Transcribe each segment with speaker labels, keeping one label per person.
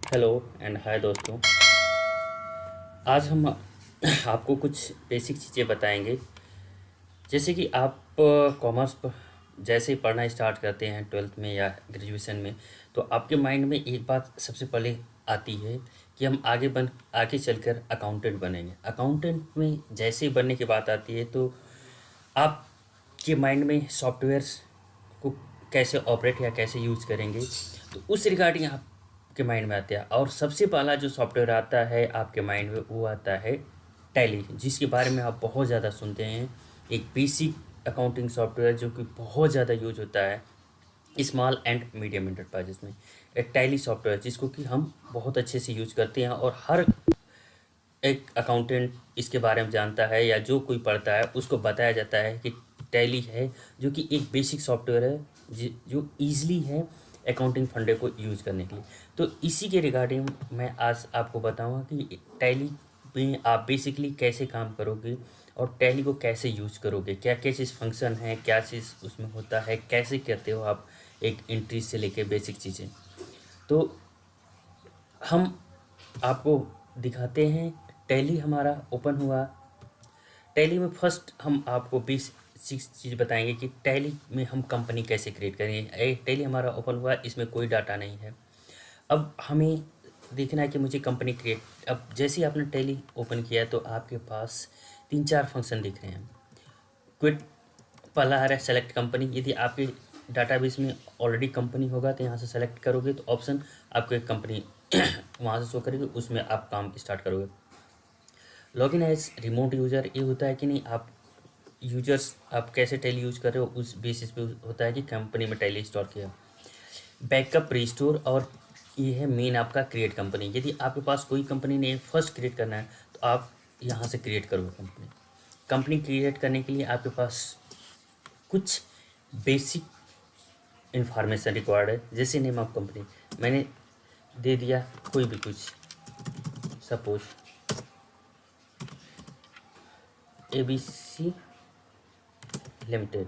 Speaker 1: Hello and hi दोस्तों। आज हम आपको कुछ बेसिक चीज़ें बताएंगे। जैसे कि आप कॉमर्स जैसे ही पढ़ना स्टार्ट करते हैं ट्वेल्थ में या ग्रेजुएशन में, तो आपके माइंड में एक बात सबसे पहले आती है कि हम आगे चलकर अकाउंटेंट बनेंगे। अकाउंटेंट में जैसे ही बनने की बात आती है तो आपके माइंड में सॉफ्टवेयर्स को कैसे ऑपरेट या कैसे यूज़ करेंगे, तो उस रिगार्डिंग आपके माइंड में आता है। और सबसे पहला जो सॉफ्टवेयर आता है आपके माइंड में वो आता है टैली, जिसके बारे में आप बहुत ज़्यादा सुनते हैं। एक बेसिक अकाउंटिंग सॉफ्टवेयर जो कि बहुत ज़्यादा यूज होता है स्मॉल एंड मीडियम एंटरप्राइजेस में। एक टैली सॉफ्टवेयर जिसको कि हम बहुत अच्छे से यूज करते हैं और हर एक अकाउंटेंट इसके बारे में जानता है या जो कोई पढ़ता है उसको बताया जाता है कि टैली है जो कि एक बेसिक सॉफ्टवेयर है जो ईज़िली है अकाउंटिंग फंडे को यूज़ करने के लिए। तो इसी के रिगार्डिंग मैं आज आपको बताऊंगा कि टैली में आप बेसिकली कैसे काम करोगे और टैली को कैसे यूज़ करोगे, क्या क्या चीज़ फंक्शन है, क्या चीज़ उसमें होता है, कैसे करते हो आप एक एंट्री से लेके बेसिक चीज़ें। तो हम आपको दिखाते हैं। टैली हमारा ओपन हुआ। टैली में फर्स्ट हम आपको 20 चीज़ बताएंगे कि टैली में हम कंपनी कैसे क्रिएट करेंगे। टैली हमारा ओपन हुआ, इसमें कोई डाटा नहीं है। अब हमें देखना है कि मुझे कंपनी क्रिएट। अब जैसे ही आपने टैली ओपन किया तो आपके पास 3-4 फंक्शन दिख रहे हैं। क्विट पहला आ रहा है सेलेक्ट कंपनी। यदि आपके डाटाबेस में ऑलरेडी कंपनी होगा तो यहाँ से सेलेक्ट करोगे तो ऑप्शन आपको एक कंपनी वहाँ से शो करेगी, उसमें आप काम स्टार्ट करोगे। लॉगिन एज रिमोट यूज़र ये होता है कि नहीं, आप यूजर्स आप कैसे टैली यूज कर रहे हो उस बेसिस पे होता है कि कंपनी में टैली इंस्टॉल किया। बैकअप रिस्टोर, और ये है मेन आपका क्रिएट कंपनी। यदि आपके पास कोई कंपनी नहीं फर्स्ट क्रिएट करना है तो आप यहाँ से क्रिएट करोगे कंपनी। कंपनी क्रिएट करने के लिए आपके पास कुछ बेसिक इंफॉर्मेशन रिक्वायर्ड है, जैसे नेम ऑफ कंपनी मैंने दे दिया कोई भी कुछ, सपोज ABC लिमिटेड।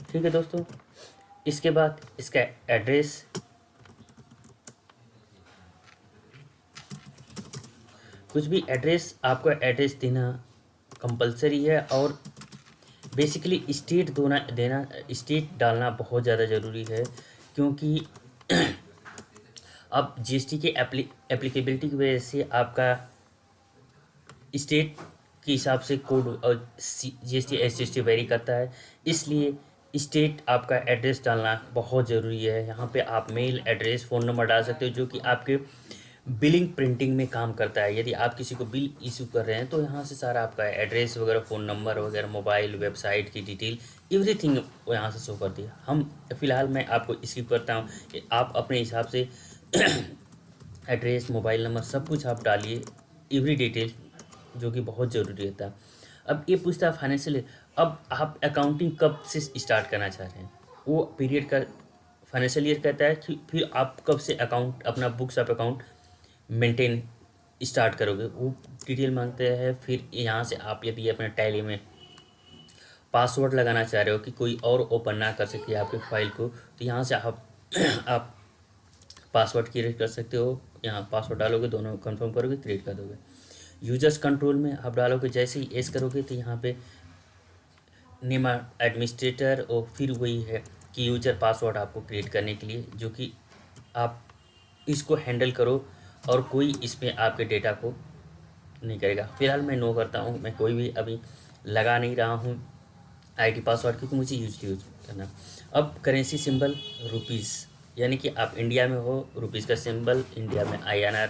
Speaker 1: ठीक है दोस्तों, इसके बाद इसका एड्रेस, कुछ भी एड्रेस आपको एड्रेस देना कंपलसरी है। और बेसिकली स्टेट देना स्टेट डालना बहुत ज़्यादा ज़रूरी है, क्योंकि अब GST के एप्लीकेबिलिटी की वजह से आपका स्टेट के हिसाब से कोड और GST SGST वेरी करता है। इसलिए स्टेट आपका एड्रेस डालना बहुत ज़रूरी है। यहाँ पे आप मेल एड्रेस फ़ोन नंबर डाल सकते हो जो कि आपके बिलिंग प्रिंटिंग में काम करता है। यदि आप किसी को बिल इशू कर रहे हैं तो यहाँ से सारा आपका एड्रेस वगैरह, फ़ोन नंबर वगैरह, मोबाइल, वेबसाइट की डिटेल, एवरीथिंग यहाँ से शो कर दिया। हम फ़िलहाल मैं आपको स्किप करता हूँ कि आप अपने हिसाब से एड्रेस, मोबाइल नंबर सब कुछ आप डालिए, एवरी डिटेल, जो कि बहुत ज़रूरी रहता है। अब ये पूछता है फाइनेंशियल, अब आप अकाउंटिंग कब से स्टार्ट करना चाह रहे हैं, वो पीरियड का फाइनेंशियल ईयर कहता है कि फिर आप कब से अकाउंट अपना books of account maintain start करोगे, वो डिटेल मांगते हैं। फिर यहाँ से आप यदि अपने टैली में पासवर्ड लगाना चाह रहे हो कि कोई और ओपन ना कर सके आपके फाइल को, तो यहाँ से आप पासवर्ड क्रिएट कर सकते हो। यहाँ पासवर्ड डालोगे, दोनों कंफर्म करोगे, क्रिएट कर दोगे। यूजर्स कंट्रोल में आप डालोगे, जैसे ही एस करोगे तो यहाँ पे नेम एडमिनिस्ट्रेटर, और फिर वही है कि यूजर पासवर्ड आपको क्रिएट करने के लिए, जो कि आप इसको हैंडल करो और कोई इसमें आपके डेटा को नहीं करेगा। फिलहाल मैं नो करता हूँ, मैं कोई भी अभी लगा नहीं रहा हूँ आईडी पासवर्ड, क्योंकि मुझे यूज करना। अब करेंसी सिंबल रुपीज़, यानी कि आप इंडिया में हो, रुपीज़ का सिंबल इंडिया में INR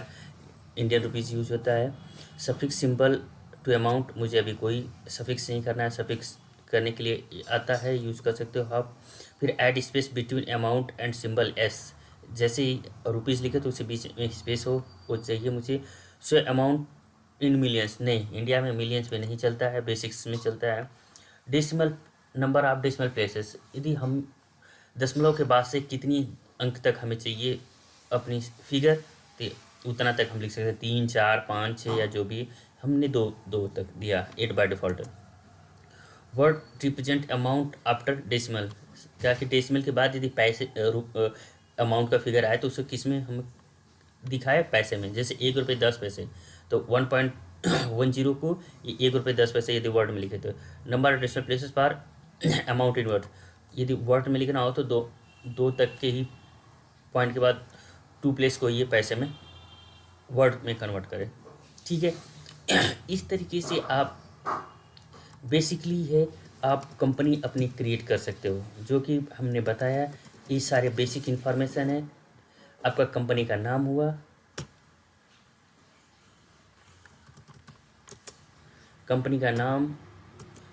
Speaker 1: इंडियन रुपीज़ यूज होता है। सफिक्स सिंबल टू अमाउंट, मुझे अभी कोई सफिक्स नहीं करना है, सफिक्स करने के लिए आता है, यूज़ कर सकते हो आप। फिर add space between amount and symbol S, जैसे ही रुपीज़ लिखे तो उससे बीच में स्पेस हो, वो चाहिए मुझे। सो अमाउंट इन मिलियंस, नहीं इंडिया में मिलियंस में नहीं चलता है, बेसिक्स में चलता है। Decimal, number of decimal places, यदि हम दशमलव के बाद से कितनी अंक तक हमें चाहिए अपनी फिगर, तो उतना तक हम लिख सकते हैं, 3, 4, 5, 6 या जो भी। हमने दो तक दिया, 8 by default. Word represent amount after decimal, क्या कि डेसिमल के बाद यदि पैसे अमाउंट का फिगर आए तो उसे किस में हम दिखाए पैसे में, जैसे 1 रुपये 10 पैसे, तो 1.10 को ये 1 रुपये 10 पैसे यदि वर्ड में लिखे तो नंबर ऑफ डेसिमल प्लेसेस पर अमाउंट इन वर्ड, यदि वर्ड में लिखना हो तो दो तक के ही पॉइंट के बाद 2 प्लेस को ये पैसे में वर्ड में कन्वर्ट करें। ठीक है। इस तरीके से आप बेसिकली है आप कंपनी अपनी क्रिएट कर सकते हो, जो कि हमने बताया। ये सारे बेसिक इन्फॉर्मेशन है। आपका कंपनी का नाम हुआ, कंपनी का नाम,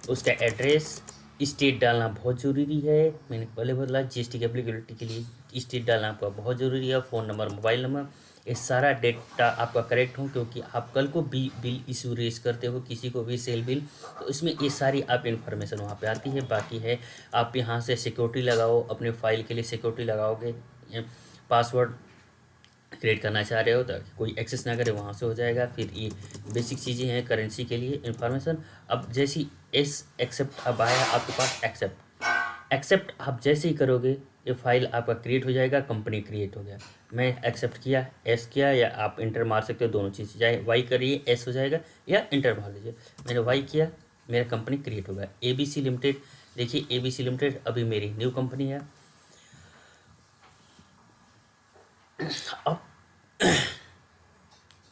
Speaker 1: उसका एड्रेस, स्टेट डालना बहुत ज़रूरी है। मैंने पहले बोला जीएसटी की एप्लीकेबिलिटी के लिए स्टेट डालना आपका बहुत ज़रूरी है। फ़ोन नंबर, मोबाइल नंबर, ये सारा डेटा आपका करेक्ट हो, क्योंकि आप कल को बिल इशू रेज करते हो किसी को भी सेल बिल, तो इसमें ये सारी आप इन्फॉर्मेशन वहाँ पे आती है। बाकी है आप यहाँ से सिक्योरिटी लगाओ, अपने फाइल के लिए सिक्योरिटी लगाओगे, पासवर्ड क्रिएट करना चाह रहे हो ताकि कोई एक्सेस ना करे, वहाँ से हो जाएगा। फिर ये बेसिक चीज़ें हैं करेंसी के लिए इन्फॉर्मेशन। अब जैसी एक्सेप्ट अब आया आपके पास, एक्सेप्ट आप जैसे ही करोगे ये फाइल आपका क्रिएट हो जाएगा, कंपनी क्रिएट हो गया। मैं एक्सेप्ट किया, एस किया, या आप इंटर मार सकते हो, दोनों चीज़, चाहे वाई करिए एस हो जाएगा या इंटर मार लीजिए। मैंने वाई किया, मेरा कंपनी क्रिएट हो गया। ABC लिमिटेड, देखिए ABC लिमिटेड अभी मेरी न्यू कंपनी है। अब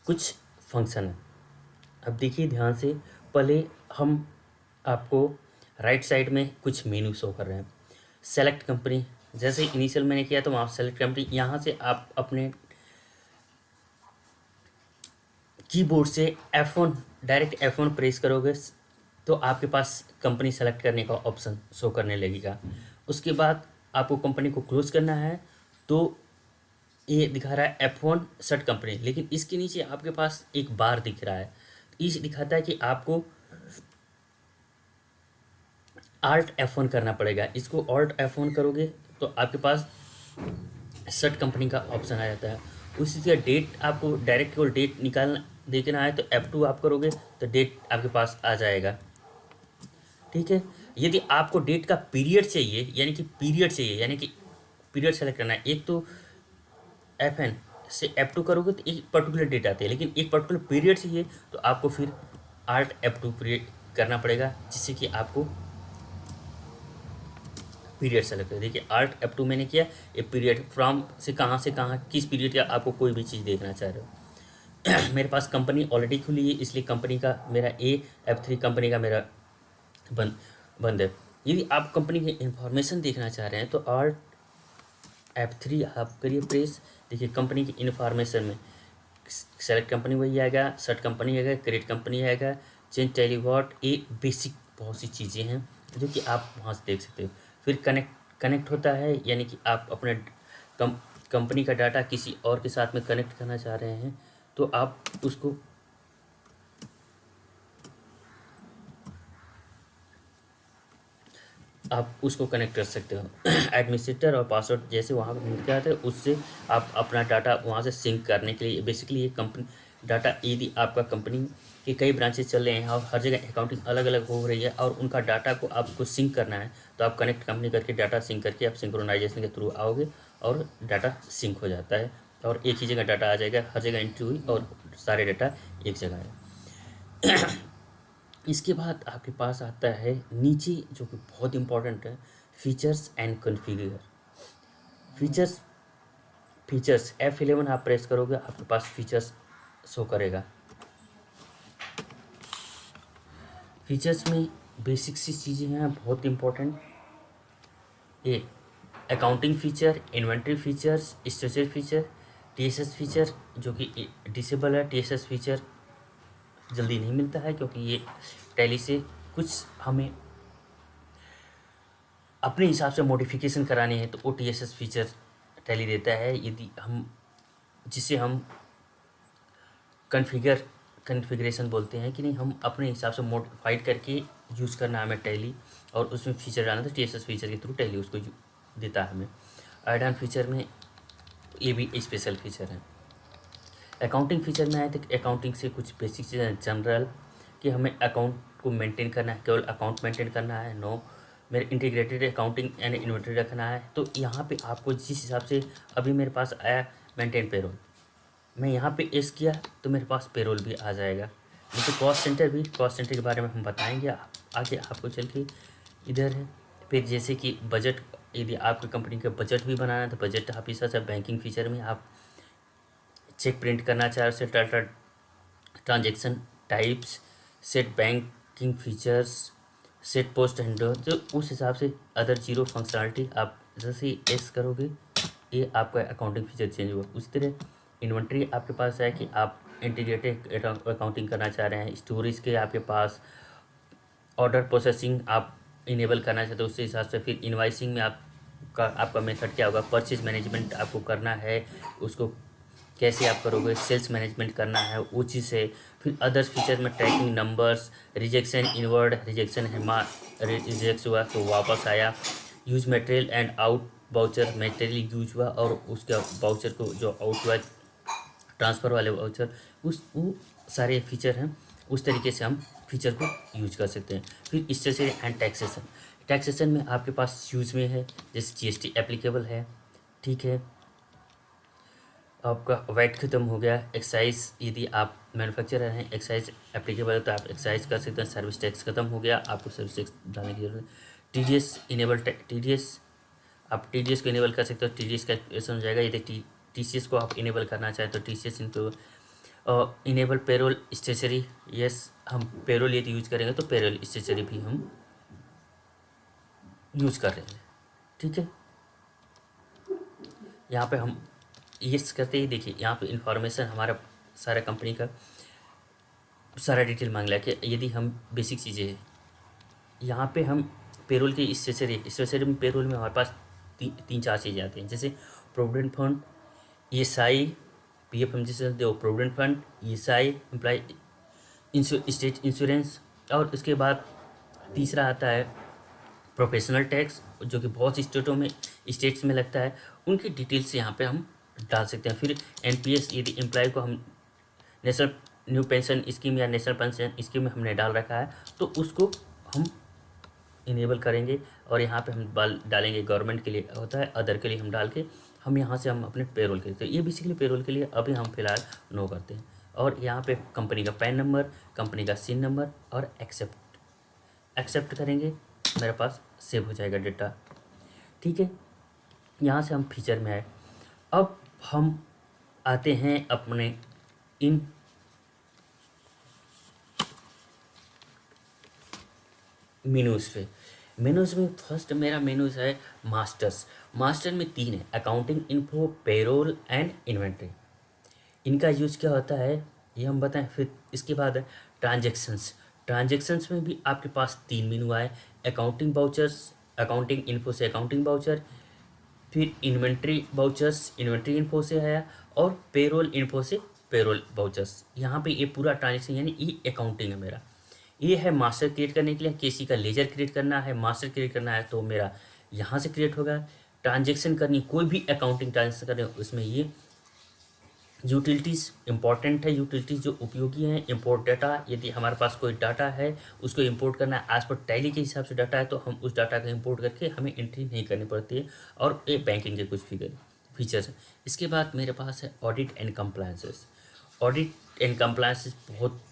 Speaker 1: कुछ फंक्शन है, अब देखिए ध्यान से। पहले हम आपको राइट साइड में कुछ मेनू शो कर रहे हैं। सेलेक्ट कंपनी, जैसे इनिशियल मैंने किया तो वहाँ सेलेक्ट कंपनी, यहाँ से आप अपने कीबोर्ड से F1 डायरेक्ट F1 प्रेस करोगे तो आपके पास कंपनी सेलेक्ट करने का ऑप्शन शो करने लगेगा। उसके बाद आपको कंपनी को क्लोज करना है तो ये दिखा रहा है F1 सेट कंपनी, लेकिन इसके नीचे आपके पास एक बार दिख रहा है। इस दिखाता है कि आपको Alt F1 करना पड़ेगा। इसको Alt F1 करोगे तो आपके पास सेट कंपनी का ऑप्शन आ जाता है। उसी तरह डेट, आपको डायरेक्ट को डेट निकालना देखना है तो F2 आप करोगे तो डेट आपके पास आ जाएगा। ठीक है। यदि आपको डेट का पीरियड चाहिए, यानी कि पीरियड सेलेक्ट करना है, एक तो FN से F2 करोगे तो एक पर्टिकुलर डेट आती है, लेकिन एक पर्टिकुलर पीरियड चाहिए तो आपको फिर Alt F2 पीरियड करना पड़ेगा, जिससे कि आपको पीरियड सेलेक्ट करें। देखिए Alt F2 मैंने किया, ये पीरियड फ्रॉम से कहाँ किस पीरियड का आपको कोई भी चीज़ देखना चाह रहे हो। मेरे पास कंपनी ऑलरेडी खुली है, इसलिए कंपनी का मेरा F3 कंपनी का मेरा बंद है। यदि आप कंपनी की इंफॉर्मेशन देखना चाह रहे हैं तो Alt F3 आप करिए प्रेस। देखिए कंपनी की इंफॉर्मेशन में सेलेक्ट कंपनी वही आएगा, सेट कंपनी आएगा, क्रिएट कंपनी आएगा, चेंज टेलीवॉट, ये बेसिक बहुत सी चीज़ें हैं जो कि आप वहाँ से देख सकते हो। फिर कनेक्ट होता है, यानी कि आप अपने कंपनी का डाटा किसी और के साथ में कनेक्ट करना चाह रहे हैं तो आप उसको कनेक्ट कर सकते हो। एडमिनिस्ट्रेटर और पासवर्ड जैसे वहाँ पर मिल के आते हैं, उससे आप अपना डाटा वहाँ से सिंक करने के लिए बेसिकली ये कंपनी डाटा, यदि आपका कंपनी के कई ब्रांचेस चल रहे हैं और हर जगह अकाउंटिंग अलग अलग हो रही है और उनका डाटा को आपको सिंक करना है, तो आप कनेक्ट कंपनी करके डाटा सिंक करके आप सिंक्रोनाइजेशन के थ्रू आओगे और डाटा सिंक हो जाता है और एक ही जगह डाटा आ जाएगा, हर जगह एंट्री हुई और सारे डाटा एक जगह है। इसके बाद आपके पास आता है नीचे, जो कि बहुत इंपॉर्टेंट है, features and configure. Features F11 आप प्रेस करोगे, आपके पास फीचर्स शो करेगा। फीचर्स में बेसिक सी चीज़ें हैं बहुत इंपॉर्टेंट, ये accounting feature, inventory features, storage feature, TSS feature जो कि डिसेबल है। TSS फीचर जल्दी नहीं मिलता है क्योंकि ये टैली से कुछ हमें अपने हिसाब से मॉडिफिकेशन करानी है तो वो TSS फीचर टैली देता है, यदि जिसे हम कन्फिग्रेशन बोलते हैं कि नहीं, हम अपने हिसाब से मॉडिफाइड करके यूज़ करना है हमें टैली, और उसमें फीचर डालना तो TSS फीचर के थ्रू टैली उसको देता है हमें। ऐड ऑन फीचर में ये भी स्पेशल फीचर है। अकाउंटिंग फीचर में आए तो अकाउंटिंग से कुछ बेसिक चीज़ें जनरल, कि हमें अकाउंट को मेंटेन करना है, केवल अकाउंट मेंटेन करना है, नो मेरे इंटीग्रेटेड अकाउंटिंग एंड इन्वेंटरी रखना है। तो यहाँ पे आपको जिस हिसाब से अभी मेरे पास आया मेंटेन पेरोल, मैं यहाँ पे एस किया तो मेरे पास पेरोल भी आ जाएगा। जैसे कॉस्ट सेंटर भी, कॉस्ट सेंटर के बारे में हम बताएंगे आगे आपको चल के। इधर है फिर जैसे कि बजट, यदि आपकी कंपनी का बजट भी बनाना है तो बजट आप इस से बैंकिंग फीचर में आप चेक प्रिंट करना चाह रहे हो, transaction types, set banking features, set post handle, तो उस हिसाब से अदर जीरो फंक्शनलिटी आप जैसे ही एस करोगे ये आपका अकाउंटिंग फीचर चेंज हुआ। उसी तरह इन्वेंट्री आपके पास है कि आप इंटीग्रेटेड अकाउंटिंग करना चाह रहे हैं। स्टोरेज के आपके पास ऑर्डर प्रोसेसिंग आप इनेबल करना चाहते हो, उसके हिसाब से फिर इनवाइसिंग में आपका मेथड क्या होगा, परचेज मैनेजमेंट आपको करना है उसको कैसे आप करोगे, सेल्स मैनेजमेंट करना है वो चीज़ है। फिर अदर्स फीचर में tracking numbers, rejection inward, rejection है रिजेक्ट हुआ तो वापस आया, use material and out voucher, material use हुआ और उसके वाउचर को जो आउट हुआ ट्रांसफ़र वाले वाउचर, वो सारे फीचर हैं। उस तरीके से हम फीचर को यूज कर सकते हैं। फिर स्टेशनरी एंड टैक्सेशन, टैक्सेशन में आपके पास यूज में है जैसे जीएसटी एप्लीकेबल है, ठीक है। आपका वैट खत्म हो गया, एक्साइज यदि आप मैन्युफैक्चरर हैं एक्साइज एप्लीकेबल है तो आप एक्साइज कर सकते हैं। सर्विस टैक्स खत्म हो गया, आपको सर्विस टैक्स डालने की जरूरत है। टीडीएस इनेबल, टीडीएस आप टीडीएस को इनेबल कर सकते हो, टीडीएस का कैलकुलेशन हो जाएगा। यदि टीसीएस को आप इनेबल करना चाहें तो टीसीएस इनको इनेबल पेरोल स्टेशनरी, यस हम पेरोल यदि यूज करेंगे तो पेरोल स्टेशनरी भी हम यूज कर रहे हैं, ठीक है। यहाँ पे हम ये करते ही देखिए यहाँ पे इंफॉर्मेशन हमारा सारा कंपनी का सारा डिटेल मांग लिया कि यदि हम बेसिक चीज़ें हैं यहाँ पे हम पेरोल की स्टेशनरी में पेरोल में हमारे पास तीन चार चीज़ें आती हैं जैसे प्रोविडेंट फंड, ईएसआई, पीएफ हम जिसे दो provident fund, ESI employ state insurance, और उसके बाद तीसरा आता है प्रोफेशनल टैक्स जो कि बहुत सी स्टेट्स में लगता है, उनकी डिटेल्स यहाँ पे हम डाल सकते हैं। फिर एनपीएस यदि एम्प्लॉय को हम नेशनल न्यू पेंशन स्कीम या नेशनल पेंशन स्कीम में हमने डाल रखा है तो उसको हम इनेबल करेंगे और यहाँ पे हम डालेंगे गवर्नमेंट के लिए होता है, अदर के लिए हम डाल के हम यहाँ से हम अपने पेरोल के लिए, तो ये बेसिकली पेरोल के लिए अभी हम फिलहाल नो करते हैं। और यहाँ पे कंपनी का पैन नंबर, कंपनी का सिन नंबर और एक्सेप्ट करेंगे, मेरे पास सेव हो जाएगा डेटा, ठीक है। यहाँ से हम फीचर में आए। अब हम आते हैं अपने इन मेनूज़ पे। मेनूज़ में फर्स्ट मेरा मेनूज़ है मास्टर्स। मास्टर में तीन है, accounting info, payroll and inventory. इनका यूज़ क्या होता है ये हम बताएं। फिर इसके बाद है ट्रांजेक्शन्स। ट्रांजेक्शन्स में भी आपके पास तीन मेनू आए, अकाउंटिंग वाउचर्स, अकाउंटिंग इन्फो से अकाउंटिंग वाउचर, फिर इन्वेंट्री वाउचर्स इन्वेंट्री इन्फो से है, और पेरोल इन्फो से पेरोल वाउचर्स। यहाँ पे ये पूरा ट्रांजेक्शन यानी ये अकाउंटिंग है मेरा। ये है मास्टर क्रिएट करने के लिए, किसी का लेजर क्रिएट करना है, मास्टर क्रिएट करना है तो मेरा यहाँ से क्रिएट होगा। ट्रांजेक्शन करनी, कोई भी अकाउंटिंग ट्रांजेक्शन करनी उसमें ये यूटिलिटीज़ इंपॉर्टेंट है, यूटिलिटीज़ जो उपयोगी हैं। इंपोर्ट डाटा, यदि हमारे पास कोई डाटा है उसको इंपोर्ट करना है, आज पर टैली के हिसाब से डाटा है तो हम उस डाटा का इंपोर्ट करके हमें एंट्री नहीं करनी पड़ती है, और ये बैंकिंग के कुछ फीचर्स हैं। इसके बाद मेरे पास है audit and compliances. Audit and compliances बहुत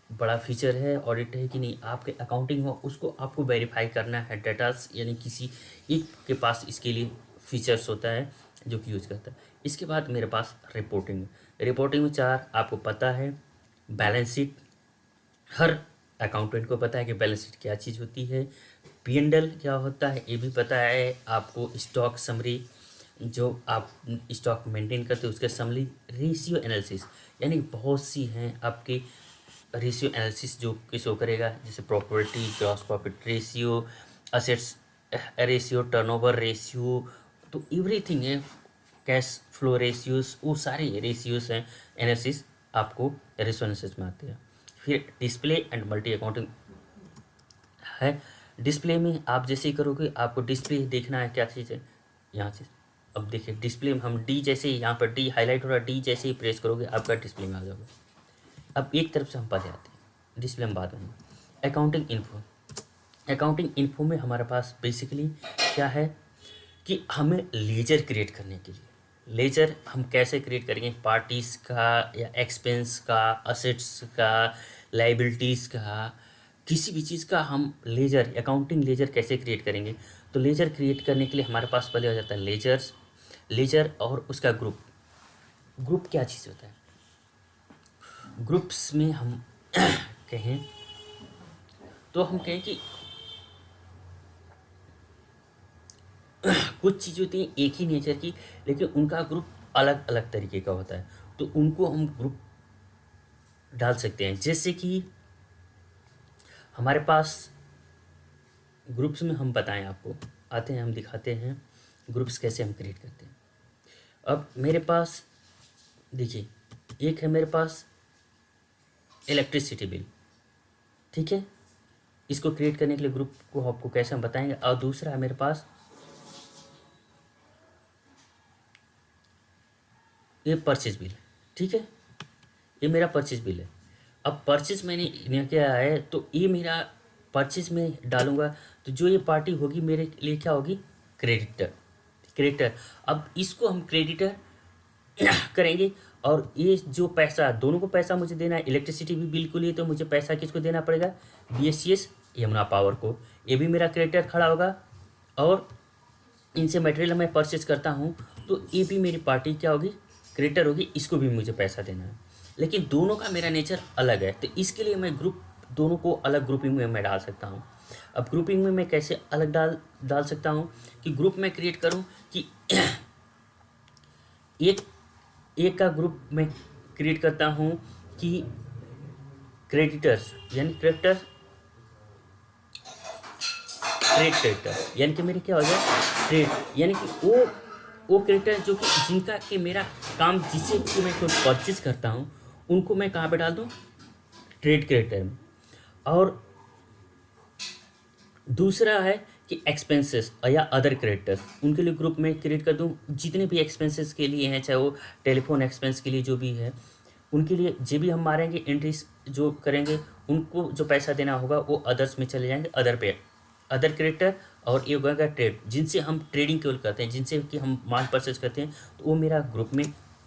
Speaker 1: बड़ा फीचर है। ऑडिट है कि नहीं आपके अकाउंटिंग हो उसको आपको वेरीफाई करना है डाटास, यानी किसी एक के पास इसके लिए फीचर्स होता है जो कि यूज़ करता है। इसके बाद मेरे पास रिपोर्टिंग में चार आपको पता है, बैलेंस शीट, हर अकाउंटेंट को पता है कि बैलेंस शीट क्या चीज़ होती है, पी&एल क्या होता है ये भी पता है आपको, स्टॉक समरी जो आप स्टॉक मेंटेन करते हो उसका समरी, रेशियो एनालिसिस यानी बहुत सी हैं आपके रेशियो एनालिसिस जो कि शो करेगा, जैसे property gross profit ratio, assets ratio, turnover ratio, तो एवरीथिंग है, कैश फ्लो रेशियोज, वो सारे रेशियोज हैं एनालिसिस आपको रेशियो एनालिसिस में आते हैं। फिर डिस्प्ले एंड मल्टी अकाउंटिंग है। डिस्प्ले में आप जैसे ही करोगे आपको डिस्प्ले देखना है क्या चीज़ है यहाँ से। अब देखिए डिस्प्ले में हम डी जैसे ही यहाँ पर डी हाईलाइट हो रहा है, डी जैसे ही प्रेस करोगे आपका डिस्प्ले में आ जाओगे। अब एक तरफ से हम पढ़ जाते हैं, डिस्प्ले में बात में अकाउंटिंग इन्फो। अकाउंटिंग इन्फो में हमारे पास बेसिकली क्या है कि हमें लेजर क्रिएट करने के लिए लेजर हम कैसे क्रिएट करेंगे, पार्टीज का या एक्सपेंस का, असेट्स का, लाइबिलिटीज़ का, किसी भी चीज़ का हम लेजर, अकाउंटिंग लेजर कैसे क्रिएट करेंगे। तो लेजर क्रिएट करने के लिए हमारे पास पहले हो जाता है लेजर्स, लेजर और उसका ग्रुप। ग्रुप क्या चीज़ होता है, ग्रुप्स में हम कहें तो हम कहें कि कुछ चीज़ होती हैं एक ही नेचर की, लेकिन उनका ग्रुप अलग अलग तरीके का होता है, तो उनको हम ग्रुप डाल सकते हैं। जैसे कि हमारे पास ग्रुप्स में हम बताएं आपको, आते हैं हम दिखाते हैं ग्रुप्स कैसे हम क्रिएट करते हैं। अब मेरे पास देखिए, एक है मेरे पास इलेक्ट्रिसिटी बिल, ठीक है, इसको क्रिएट करने के लिए ग्रुप को आपको कैसे हम बताएंगे। और दूसरा है मेरे पास ये परचेज बिल, ठीक है, ये मेरा परचेज बिल है। अब परचेज मैंने क्या है, तो ये मेरा परचेज में डालूंगा, तो जो ये पार्टी होगी मेरे लिए क्या होगी, क्रेडिटर, क्रेडिटर। अब इसको हम क्रेडिटर करेंगे, और ये जो पैसा, दोनों को पैसा मुझे देना है, इलेक्ट्रिसिटी भी बिल के लिए तो मुझे पैसा किसको देना पड़ेगा, BSES यमुना पावर को, ये भी मेरा क्रेडिटर खड़ा होगा। और इनसे मटेरियल मैं परचेज करता हूँ, तो ये भी मेरी पार्टी क्या होगी, क्रेडिटर होगी, इसको भी मुझे पैसा देना है। लेकिन दोनों का मेरा नेचर अलग है, तो इसके लिए मैं ग्रुप, दोनों को अलग ग्रुपिंग में मैं डाल सकता हूँ। अब ग्रुपिंग में मैं कैसे अलग डाल सकता हूँ, कि ग्रुप में क्रिएट करूँ कि एक एक का ग्रुप मैं क्रिएट करता हूँ कि क्रेडिटर्स, यानी क्रेडिटर, क्रेडिटर यानी कि मेरे क्या हो जाए, ट्रेड, यानी कि वो क्रेडिटर जो कि जिनका कि मेरा काम, जिससे कि मैं कोई परचेज करता हूँ, उनको मैं कहाँ पे डाल दूँ, ट्रेड क्रेडिटर में। और दूसरा है कि एक्सपेंसेस या अदर क्रेडिटर्स, उनके लिए ग्रुप में क्रिएट कर दूं, जितने भी एक्सपेंसेस के लिए हैं, चाहे वो टेलीफोन एक्सपेंस के लिए जो भी है, उनके लिए जो भी हम मारेंगे एंट्रीज जो करेंगे, उनको जो पैसा देना होगा वो अदर्स में चले जाएंगे, अदर क्रेडिटर। और ये होगा ट्रेड, जिनसे हम ट्रेडिंग केवल करते हैं, जिनसे कि हम माल परचेज करते हैं, तो वो मेरा ग्रुप में,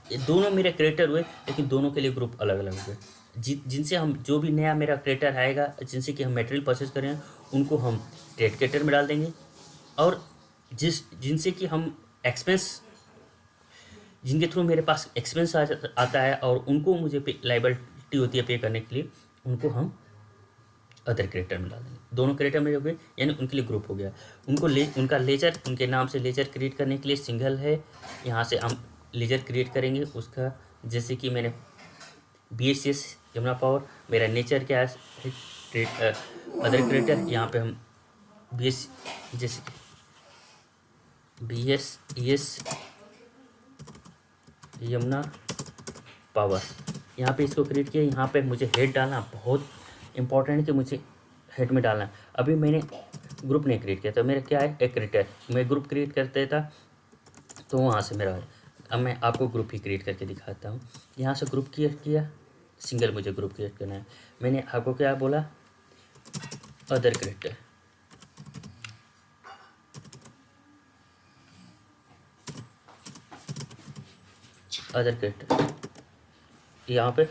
Speaker 1: ये दोनों मेरे क्रेडिटर हुए, लेकिन दोनों के लिए ग्रुप अलग अलग हुए। जिनसे हम, जो भी नया मेरा क्रेडिटर आएगा, जिनसे कि हम मटेरियल परचेज करें, उनको हम ट्रेड क्रेडिटर में डाल देंगे। और जिनसे कि हम एक्सपेंस, जिनके थ्रू मेरे पास एक्सपेंस आता है और उनको मुझे लाइबिलिटी होती है पे करने के लिए, उनको हम अदर क्रेडिटर में डाल देंगे। दोनों क्रेडिटर में हो गए, यानी उनके लिए ग्रुप हो गया। उनका लेजर, उनके नाम से लेजर क्रिएट करने के लिए सिंगल है, यहाँ से हम लेजर क्रिएट करेंगे उसका। जैसे कि मैंने BSES यमुना पावर, मेरा नेचर क्या है, अदर क्रेडिटर, यहाँ पे हम जैसे BSES यमुना पावर, यहाँ पे इसको क्रिएट किया। यहाँ पे मुझे हेड डालना बहुत इंपॉर्टेंट है, कि मुझे हेड में डालना है। अभी मैंने ग्रुप नहीं क्रिएट किया, तो मेरा क्या है, एक क्रिएटर, मैं ग्रुप क्रिएट करते था तो वहाँ से मेरा, अब मैं आपको ग्रुप ही क्रिएट करके दिखाता हूँ। यहाँ से ग्रुप क्रिएट किया, सिंगल मुझे ग्रुप क्रिएट करना है। मैंने आपको क्या बोला, अदर क्रिएटर, अदर क्रिएटर, यहाँ पे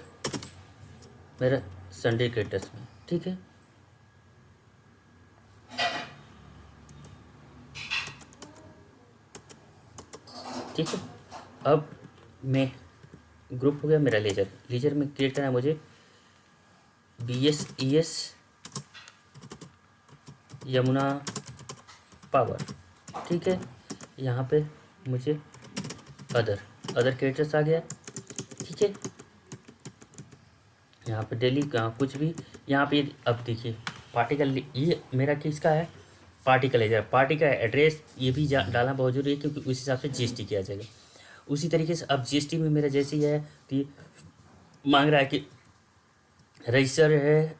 Speaker 1: मेरा संडे क्रिएटर्स में, ठीक है। ठीक है, अब मैं ग्रुप हो गया मेरा लेजर में क्रिएट करना है मुझे BSES यमुना पावर, ठीक है। यहाँ पे मुझे अदर क्रिएटर्स आ गया, ठीक है। यहाँ पे डेली का कुछ भी, यहाँ पे अब देखिए पार्टी का, ये मेरा किसका है, पार्टी का लेजर, पार्टी का एड्रेस ये भी डालना बहुत जरूरी है, क्योंकि उस हिसाब से GST किया जाएगा। उसी तरीके से अब GST में मेरा जैसे ही है कि मांग रहा है कि रजिस्टर है,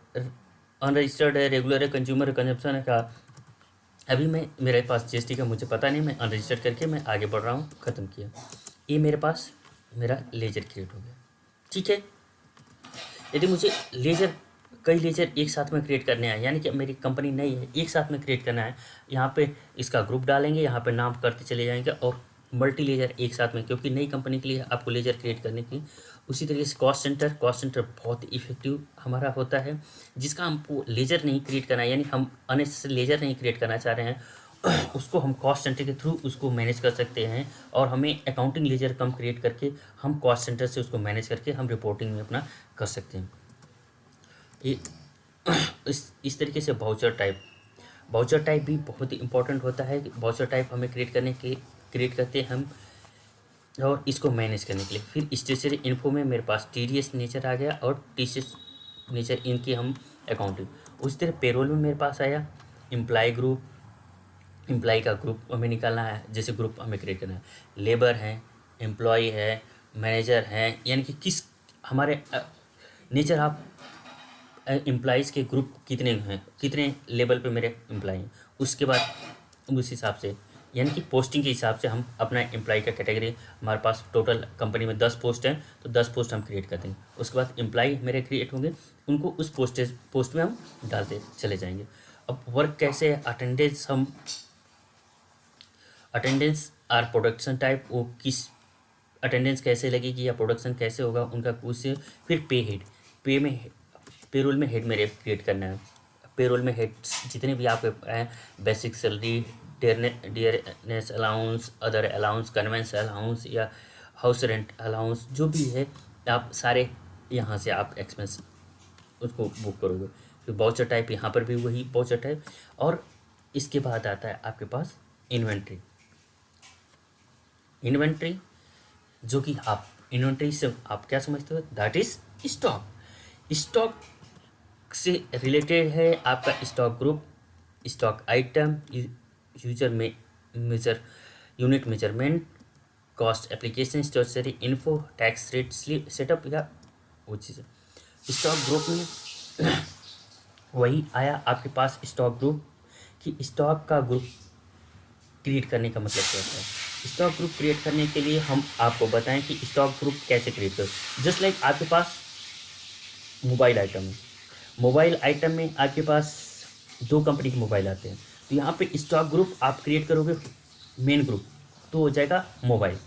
Speaker 1: अनरजिस्टर्ड है, रेगुलर है, कंज्यूमर कंजप्शन है का, अभी मैं, मेरे पास GST का मुझे पता नहीं, मैं अनरजिस्टर्ड करके मैं आगे बढ़ रहा हूँ, ख़त्म किया। ये मेरे पास मेरा लेजर क्रिएट हो गया, ठीक है। यदि मुझे कई लेजर एक साथ में क्रिएट करने हैं, यानी कि मेरी कंपनी नई है, एक साथ में क्रिएट करना है, यहाँ पे इसका ग्रुप डालेंगे, यहाँ पे नाम करते चले जाएंगे और मल्टी लेजर एक साथ में, क्योंकि नई कंपनी के लिए आपको लेजर क्रिएट करने की। उसी तरीके से कॉस्ट सेंटर बहुत इफेक्टिव हमारा होता है, जिसका हमको लेजर नहीं क्रिएट करना है, यानी हम अननेसेसरी लेजर नहीं क्रिएट करना चाह रहे हैं, उसको हम कॉस्ट सेंटर के थ्रू उसको मैनेज कर सकते हैं। और हमें अकाउंटिंग लेजर कम क्रिएट करके हम कॉस्ट सेंटर से उसको मैनेज करके हम रिपोर्टिंग में अपना कर सकते हैं। ये इस तरीके से बाउचर टाइप भी बहुत ही इंपॉर्टेंट होता है। बाउचर टाइप हमें क्रिएट करते हैं हम, और इसको मैनेज करने के लिए। फिर स्टेशनरी इन्फो में मेरे पास TDS नेचर आ गया और TCS नेचर, इनकी हम अकाउंटिंग। उसी तरह पेरोल में मेरे पास आया एम्प्लॉय ग्रुप, एम्प्लॉय का ग्रुप हमें निकालना है, जैसे ग्रुप हमें क्रिएट करना है। लेबर है, एम्प्लॉय है, मैनेजर है, यानी कि किस हमारे नेचर ऑफ एम्प्लॉयज़ के ग्रुप कितने हैं, कितने लेवल पे मेरे एम्प्लॉय हैं। उसके बाद उस हिसाब से, यानी कि पोस्टिंग के हिसाब से हम अपना एम्प्लॉय का कैटेगरी, हमारे पास टोटल कंपनी में 10 पोस्ट हैं तो 10 पोस्ट हम क्रिएट करते हैं। उसके बाद एम्प्लॉय मेरे क्रिएट होंगे, उनको उस पोस्ट में हम डालते चले जाएंगे। अब वर्क कैसे है, अटेंडेंस और प्रोडक्शन टाइप, वो किस अटेंडेंस कैसे लगेगी या प्रोडक्शन कैसे होगा उनका कुछ। फिर पेरोल में हेड मेरे क्रिएट करना है। पेरोल में हेड जितने भी आपके हैं, basic salary, dearness allowance, other allowance, convince allowance या हाउस रेंट अलाउंस, जो भी है आप सारे यहाँ से आप एक्सपेंस उसको बुक करोगे। फिर बाउचर टाइप, यहाँ पर भी वही बाउचर टाइप। और इसके बाद आता है आपके पास इन्वेंट्री, जो कि आप इन्वेंट्री से आप क्या समझते हो, दैट इज स्टॉक से रिलेटेड है आपका stock group, stock item, unit measurement, cost application, stationery info, tax rate slip setup या वो चीज़ें। स्टॉक ग्रुप में वही आया आपके पास स्टॉक ग्रुप, कि स्टॉक का ग्रुप क्रिएट करने का मतलब क्या होता है। स्टॉक ग्रुप क्रिएट करने के लिए हम आपको बताएं कि स्टॉक ग्रुप कैसे क्रिएट करें। जस्ट लाइक आपके पास मोबाइल आइटम है, मोबाइल आइटम में आपके पास 2 कंपनी के मोबाइल आते हैं, तो यहाँ पे स्टॉक ग्रुप आप क्रिएट करोगे, मेन ग्रुप तो हो जाएगा मोबाइल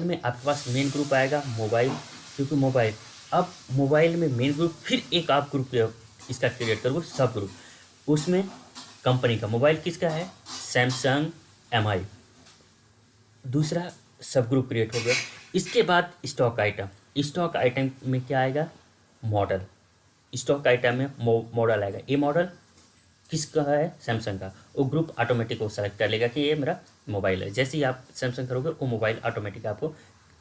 Speaker 1: में आपके पास मेन ग्रुप आएगा मोबाइल, क्योंकि अब मोबाइल में मेन ग्रुप, फिर एक आप ग्रुप इसका क्रिएट करोगे सब ग्रुप, उसमें कंपनी का मोबाइल किसका है, सैमसंग MI, दूसरा सब ग्रुप क्रिएट हो गया। इसके बाद स्टॉक आइटम में क्या आएगा, मॉडल। स्टॉक आइटम में मॉडल आएगा, ये मॉडल किसका है, सैमसंग का। वो ग्रुप ऑटोमेटिक वो सेलेक्ट कर लेगा कि ये मेरा मोबाइल है। जैसे ही आप सैमसंग करोगे वो मोबाइल ऑटोमेटिक आपको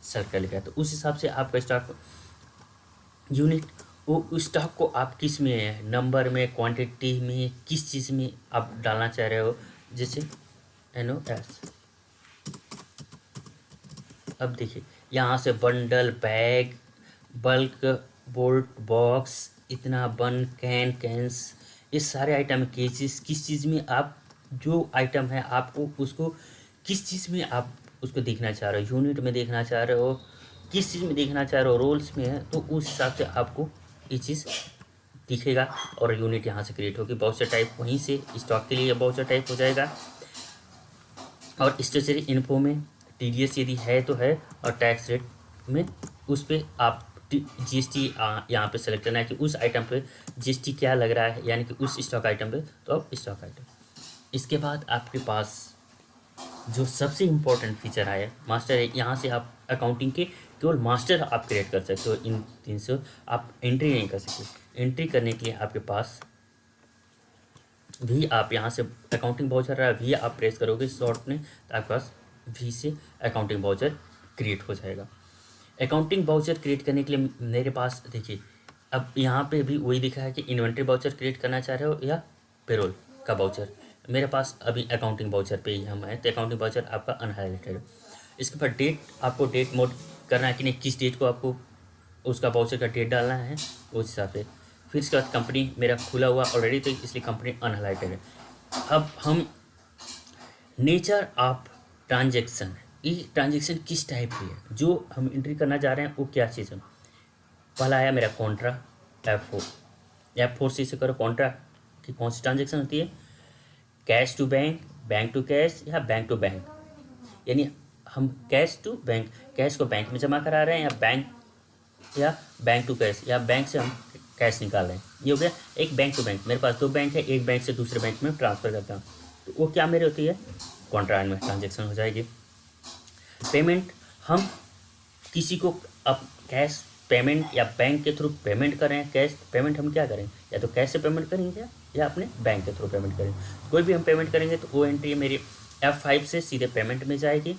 Speaker 1: सेलेक्ट कर लेगा। तो उस हिसाब से आपका स्टॉक यूनिट, वो स्टॉक को आप किस में, नंबर में, क्वांटिटी में, किस चीज़ में आप डालना चाह रहे हो, जैसे NOS। अब देखिए यहाँ से bundle, bag, bulk, bolt, box, इतना बन, कैंस, ये सारे आइटम, केसेस, किस चीज़ में आप, जो आइटम है आपको उसको किस चीज़ में आप उसको देखना चाह रहे हो, यूनिट में देखना चाह रहे हो, किस चीज़ में देखना चाह रहे हो, रोल्स में है, तो उस हिसाब से आपको ये चीज़ दिखेगा और यूनिट यहाँ से क्रिएट होगी। बाउचर टाइप वहीं से स्टॉक के लिए बाउचर टाइप हो जाएगा। और स्टेशनरी इन्फो में TDS यदि है तो है, और टैक्स रेट में उस पर आप GST यहाँ पे सेलेक्ट करना है कि उस आइटम पे GST क्या लग रहा है, यानी कि उस स्टॉक आइटम पे, तो अब स्टॉक आइटम। इसके बाद आपके पास जो सबसे इम्पोर्टेंट फीचर आया मास्टर है, यहाँ से आप अकाउंटिंग के केवल मास्टर आप क्रिएट कर सकते हो। इन 300 आप एंट्री नहीं कर सकते। एंट्री करने के लिए आपके पास भी, आप यहाँ से अकाउंटिंग वाउचर रहा है, भी आप प्रेस करोगे शॉर्ट में, तो आपके पास भी से अकाउंटिंग वाउचर क्रिएट हो जाएगा। अकाउंटिंग वाउचर क्रिएट करने के लिए मेरे पास देखिए, अब यहाँ पे भी वही दिखा है कि इन्वेंट्री वाउचर क्रिएट करना चाह रहे हो या पेरोल का वाउचर। मेरे पास अभी अकाउंटिंग वाउचर पे ही हम हैं, तो अकाउंटिंग वाउचर आपका अनहाइलाइटेड है। इसके बाद डेट, आपको डेट मोड करना है कि नहीं, किस डेट को आपको उसका वाउचर का डेट डालना है उस हिसाब से। फिर इसके बाद कंपनी मेरा खुला हुआ ऑलरेडी, तो इसलिए कंपनी अनहाइलाइटेड है। अब हम नेचर ऑफ ट्रांजेक्शन, ये ट्रांजेक्शन किस टाइप की है जो हम एंट्री करना चाह रहे हैं, वो क्या चीज़ है। पहला आया मेरा कॉन्ट्रा, F4 से इसे करो। कॉन्ट्रा की कौन सी ट्रांजेक्शन होती है, cash to bank, bank to cash या बैंक टू बैंक, यानी हम कैश टू बैंक, कैश को बैंक में जमा करा रहे हैं, या बैंक टू कैश, या बैंक से हम कैश निकाल रहे हैं। ये हो गया एक बैंक टू बैंक। मेरे पास दो बैंक है, एक बैंक से दूसरे बैंक में ट्रांसफ़र करता हूँ, तो वो क्या मेरी होती है, कॉन्ट्रा में ट्रांजेक्शन हो जाएगी। पेमेंट हम किसी को अब कैश पेमेंट या बैंक के थ्रू पेमेंट करें, कैश पेमेंट हम क्या करें, या तो कैश से पेमेंट करेंगे या अपने बैंक के थ्रू पेमेंट करेंगे। कोई भी हम पेमेंट करेंगे तो वो एंट्री मेरी F5 से सीधे पेमेंट में जाएगी।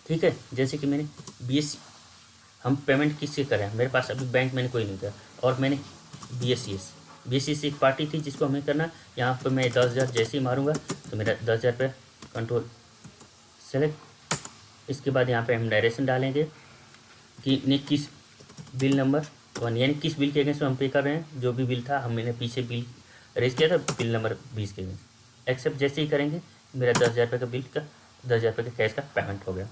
Speaker 1: ठीक है, जैसे कि मैंने BSC, हम पेमेंट किससे करें, मेरे पास अभी बैंक मैंने कोई नहीं करा, और मैंने BSCS एक पार्टी थी जिसको हमें करना। यहाँ पर मैं 10,000 जैसे ही मारूंगा तो मेरा 10,000 रुपये कंट्रोल सेलेक्ट। इसके बाद यहाँ पे हम डायरेक्शन डालेंगे कि ने किस बिल नंबर 1, यानी किस बिल के अगेंस्ट हम पे कर रहे हैं। जो भी बिल था हमने पीछे बिल रेज किया था, बिल नंबर 20 के अगेंस्ट एक्सेप्ट जैसे ही करेंगे मेरा 10,000 रुपये का बिल का 10,000 रुपये का कैश का पेमेंट हो गया।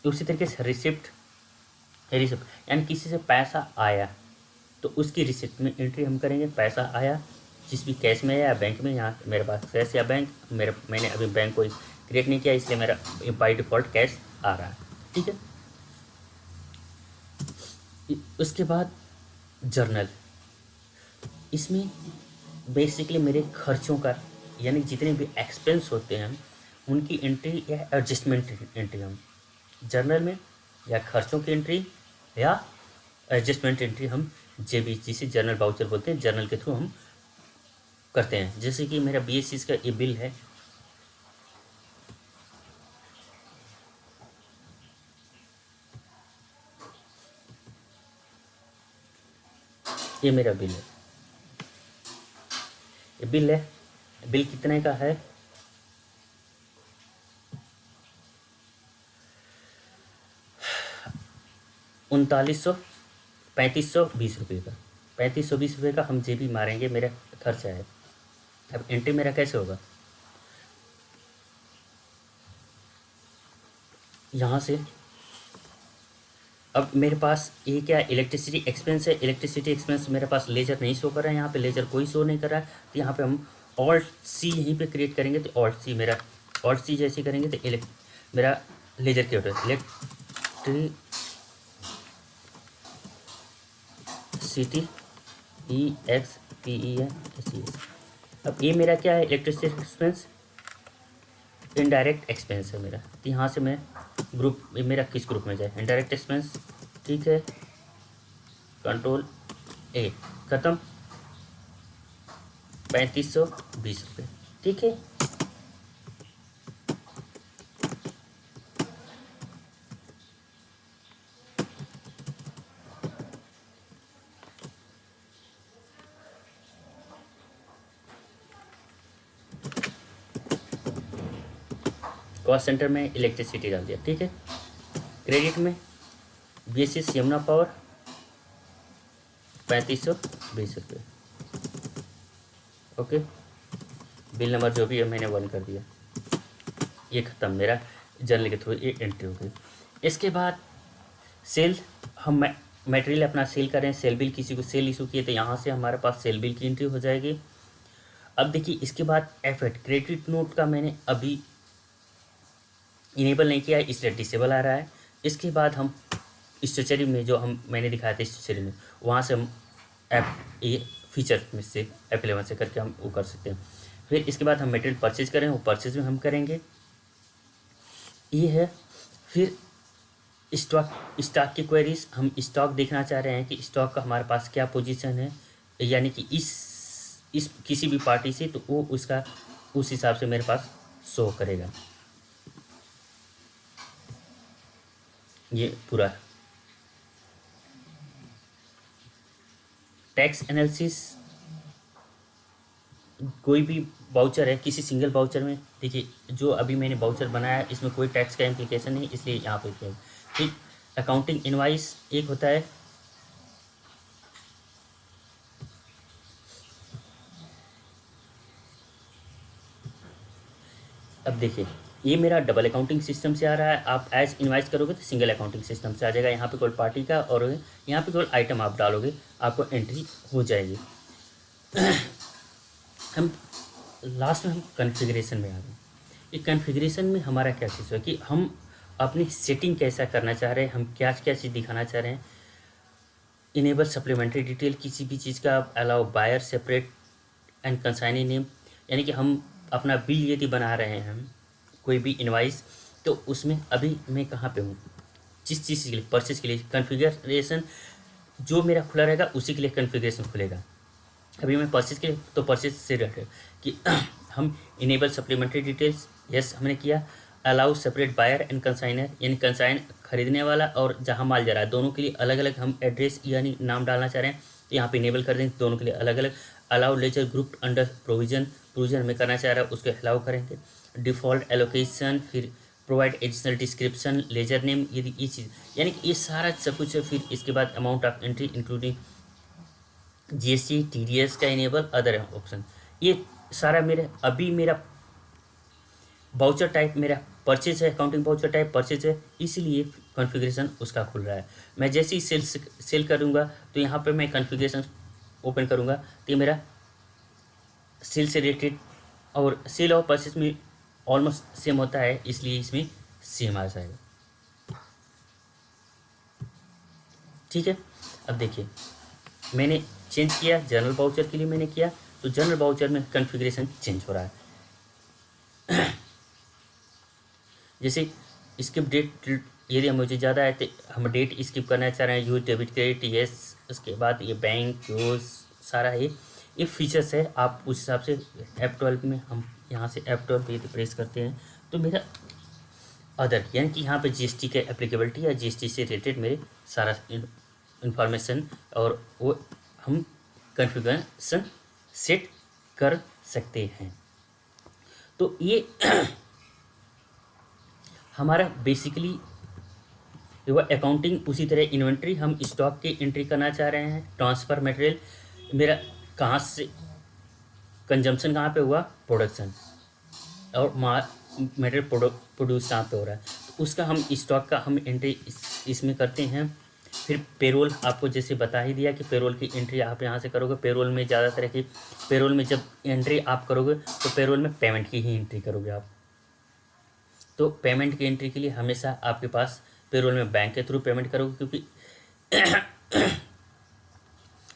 Speaker 1: उसी तरीके से रिसिप्ट यानी किसी से पैसा आया तो उसकी रिसिप्ट में एंट्री हम करेंगे। पैसा आया जिस भी कैश में या बैंक में, यहाँ मेरे पास कैश या बैंक, मैंने अभी बैंक को क्रिएट नहीं किया इसलिए मेरा बाई डिफ़ॉल्ट कैश आ रहा है। ठीक है, उसके बाद जर्नल, इसमें बेसिकली मेरे खर्चों का यानी जितने भी एक्सपेंस होते हैं उनकी एंट्री या एडजस्टमेंट एंट्री हम जर्नल में, या खर्चों की एंट्री या एडजस्टमेंट एंट्री हम JB जिसे जर्नल बाउचर बोलते हैं, जर्नल के थ्रू हम करते हैं। जैसे कि मेरा BSCS का ये बिल है, ये मेरा बिल है, ये बिल है। बिल कितने का है, 3520 रुपये का, 3520 रुपये का हम JB मारेंगे, मेरा खर्चा है। अब एंट्री मेरा कैसे होगा, यहाँ से अब मेरे पास ये क्या इलेक्ट्रिसिटी एक्सपेंस है, इलेक्ट्रिसिटी एक्सपेंस मेरे पास लेजर नहीं शो कर रहा है, यहाँ पे लेजर कोई शो नहीं कर रहा है, तो यहाँ पे हम Alt-C यहीं पे क्रिएट करेंगे। तो Alt-C जैसे करेंगे तो मेरा लेजर क्या होता है, इलेक्ट्रिसिटी EXPENS। अब ये मेरा क्या है, इलेक्ट्रिसिटी एक्सपेंस इनडायरेक्ट एक्सपेंस है मेरा। तो यहाँ से मैं ग्रुप मेरा किस ग्रुप में जाए, इनडायरेक्ट एक्सपेंस। ठीक है, कंट्रोल A, ख़त्म, 3520 रुपये। ठीक है, कॉस्ट सेंटर में इलेक्ट्रिसिटी डाल दिया। ठीक है, क्रेडिट में BSCS यमुना पावर 3520 रुपये। ओके, बिल नंबर जो भी है मैंने 1 कर दिया, ये ख़त्म, मेरा जर्नल के थ्रू ये एंट्री हो गई। इसके बाद सेल, हम मटेरियल अपना सेल करें, सेल बिल किसी को सेल इशू किए तो यहाँ से हमारे पास सेल बिल की एंट्री हो जाएगी। अब देखिए इसके बाद एफेट क्रेडिट नोट का मैंने अभी इनेबल नहीं किया है इसलिए डिसेबल आ रहा है। इसके बाद हम स्टेशनरी में जो मैंने दिखाया था स्टेशनरी में, वहाँ से हम ये फीचर में से F11 से करके हम वो कर सकते हैं। फिर इसके बाद हम मटेरियल परचेज करें, वो परचेज में हम करेंगे, ये है। फिर स्टॉक की क्वेरीज, हम स्टॉक देखना चाह रहे हैं कि स्टॉक का हमारे पास क्या पोजीशन है, यानी कि इस किसी भी पार्टी से, तो वो उसका उस हिसाब से मेरे पास शो करेगा। ये पूरा टैक्स एनालिसिस, कोई भी बाउचर है किसी सिंगल बाउचर में, देखिए जो अभी मैंने बाउचर बनाया है इसमें कोई टैक्स का इम्प्लीकेशन नहीं, इसलिए यहाँ पे किया। ठीक, अकाउंटिंग इनवाइस एक होता है, अब देखिए ये मेरा डबल अकाउंटिंग सिस्टम से आ रहा है। आप एज इनवाइस करोगे तो सिंगल अकाउंटिंग सिस्टम से आ जाएगा। यहाँ पे कोई पार्टी का और यहाँ पे कोई आइटम आप डालोगे, आपको एंट्री हो जाएगी। हम लास्ट में हम कॉन्फ़िगरेशन में आ गए। ये कॉन्फ़िगरेशन में हमारा क्या चीज़ है कि हम अपनी सेटिंग कैसा करना चाह रहे हैं, हम क्या क्या चीज़ दिखाना चाह रहे हैं। इनेबल सप्लीमेंट्री डिटेल, किसी भी चीज़ का allow buyer separate and consignee name, यानी कि हम अपना बिल यदि बना रहे हैं हम कोई भी इनवाइस, तो उसमें अभी मैं कहाँ पे हूँ, जिस चीज़ के लिए परचेज के लिए कॉन्फ़िगरेशन जो मेरा खुला रहेगा उसी के लिए कॉन्फ़िगरेशन खुलेगा। अभी मैं परचेज के लिए तो परचेज से रिलेटेड कि हम इनेबल सप्लीमेंट्री डिटेल्स यस हमने किया, allow separate buyer and consignor, यानी कंसाइन खरीदने वाला और जहाँ माल जा रहा है दोनों के लिए अलग अलग हम एड्रेस यानी नाम डालना चाह रहे हैं, तो यहाँ पे इनेबल कर देंगे दोनों के लिए अलग अलग। Allow ledger group under provision में करना चाह रहा है उसको अलाउ करेंगे। डिफ़ॉल्ट एलोकेशन, फिर provide additional description, ledger name, यदि ये चीज़ यानी कि ये सारा सब कुछ है। फिर इसके बाद amount of entry including GST TDS का इनेबल अदर ऑप्शन, ये सारा मेरा बाउचर टाइप मेरा परचेज है, अकाउंटिंग बाउचर टाइप परचेज है, इसीलिए कॉन्फ़िगरेशन उसका खुल रहा है। मैं जैसे ही सेल करूँगा तो यहाँ पे मैं कॉन्फ़िगरेशन ओपन करूँगा तो ये मेरा सेल से रिलेटेड और सेल और परचेज में ऑलमोस्ट सेम होता है, इसलिए इसमें सेम आ जाएगा। ठीक है, अब देखिए मैंने चेंज किया, जनरल बाउचर के लिए मैंने किया, तो जनरल बाउचर में कॉन्फ़िगरेशन चेंज हो रहा है। जैसे स्किप डेट, यदि मुझे ज़्यादा है तो हम डेट स्किप करना चाह रहे हैं, यूज डेबिट क्रेडिट यस, उसके बाद ये बैंक यूज सारा ये फीचर्स है। आप उस हिसाब से F12 में हम यहाँ से F12 पे प्रेस करते हैं तो मेरा अदर यानी कि यहाँ पे जीएसटी के एप्लीकेबिलिटी या जीएसटी से रिलेटेड मेरे सारा इंफॉर्मेशन और वो हम कॉन्फ़िगरेशन सेट कर सकते हैं। तो ये हमारा बेसिकली वो अकाउंटिंग। उसी तरह इन्वेंट्री, हम स्टॉक की एंट्री करना चाह रहे हैं। ट्रांसफ़र मटेरियल मेरा कहाँ से कंजम्पशन कहाँ पे हुआ, प्रोडक्शन, और मटेरियल प्रोड्यूस कहाँ पे हो रहा है, तो उसका हम स्टॉक का हम एंट्री इसमें करते हैं। फिर पेरोल, आपको जैसे बता ही दिया कि पेरोल की एंट्री आप यहाँ से करोगे। पेरोल में ज़्यादा तरह की, पेरोल में जब एंट्री आप करोगे तो पेरोल में पेमेंट की ही एंट्री करोगे आप। तो पेमेंट की एंट्री के लिए हमेशा आपके पास पेरोल में बैंक के थ्रू पेमेंट करोगे, क्योंकि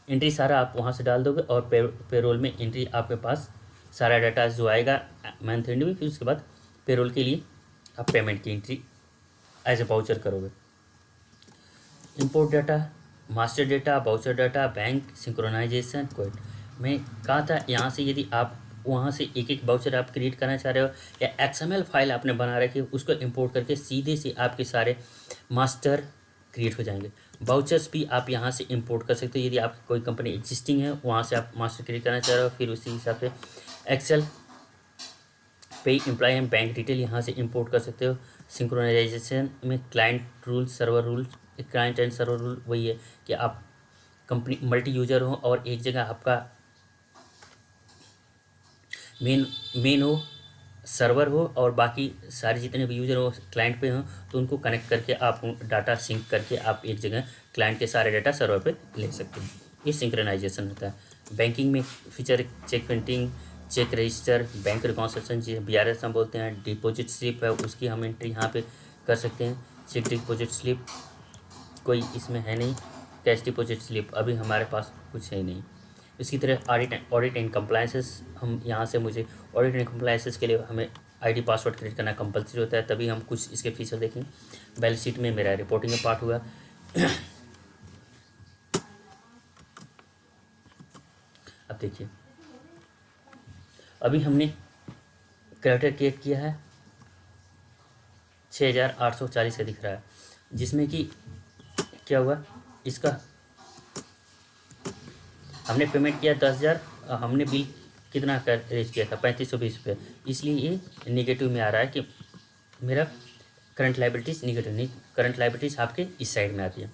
Speaker 1: एंट्री सारा आप वहाँ से डाल दोगे और पेरोल में एंट्री आपके पास सारा डाटा जो आएगा मंथ एंड में, फिर उसके बाद पेरोल के लिए आप पेमेंट की एंट्री एज ए बाउचर करोगे। Import data, master data, voucher data, bank synchronization code. मैं कहा था यहाँ से यदि आप वहाँ से एक एक बाउचर आप क्रिएट करना चाह रहे हो या XML फाइल आपने बना रखी है उसको इंपोर्ट करके सीधे से आपके सारे मास्टर क्रिएट हो जाएंगे। बाउचर्स भी आप यहाँ से इंपोर्ट कर सकते हो यदि आपकी कोई कंपनी एग्जिस्टिंग है, वहाँ से आप मास्टर क्रिएट करना चाह रहे हो। फिर उसी हिसाब से एक्सेल पे एम्प्लॉय एंड बैंक डिटेल यहाँ से इंपोर्ट कर सकते हो। सिंक्रोनाइजेशन में client rule, server rule, client and server rule वही है कि आप कंपनी मल्टी यूजर हो और एक जगह आपका मेन हो, सर्वर हो, और बाकी सारे जितने भी यूज़र हो क्लाइंट पे हो, तो उनको कनेक्ट करके आप डाटा सिंक करके आप एक जगह क्लाइंट के सारे डाटा सर्वर पे ले सकते हैं। ये सिंक्रोनाइजेशन होता है। बैंकिंग में feature cheque printing, cheque register, bank reconciliation, जिसे BRS हम बोलते हैं, डिपॉजिट स्लिप है उसकी हम एंट्री यहाँ पे कर सकते हैं। चेक डिपॉजिट स्लिप कोई इसमें है नहीं, कैश डिपॉजिट स्लिप अभी हमारे पास कुछ है नहीं। इसी तरह ऑडिट एंड कंप्लायंसेस, हम यहाँ से मुझे ऑडिट एंड कंप्लायंसेस के लिए हमें ID पासवर्ड क्रिएट करना कंपलसरी होता है, तभी हम कुछ इसके फीचर देखेंगे। बैलेंस शीट में मेरा रिपोर्टिंग का पार्ट हुआ। अब देखिए अभी हमने कैरेक्टर क्रिएट किया है 6840 का दिख रहा है, जिसमें कि क्या हुआ, इसका हमने पेमेंट किया 10,000, हमने बिल कितना कर रेज किया था 3520 रुपये, इसलिए ये नेगेटिव में आ रहा है कि मेरा करंट लाइबिलिटीज़ नेगेटिव नहीं, करंट लाइबिलिटीज़ आपके इस साइड में आती है।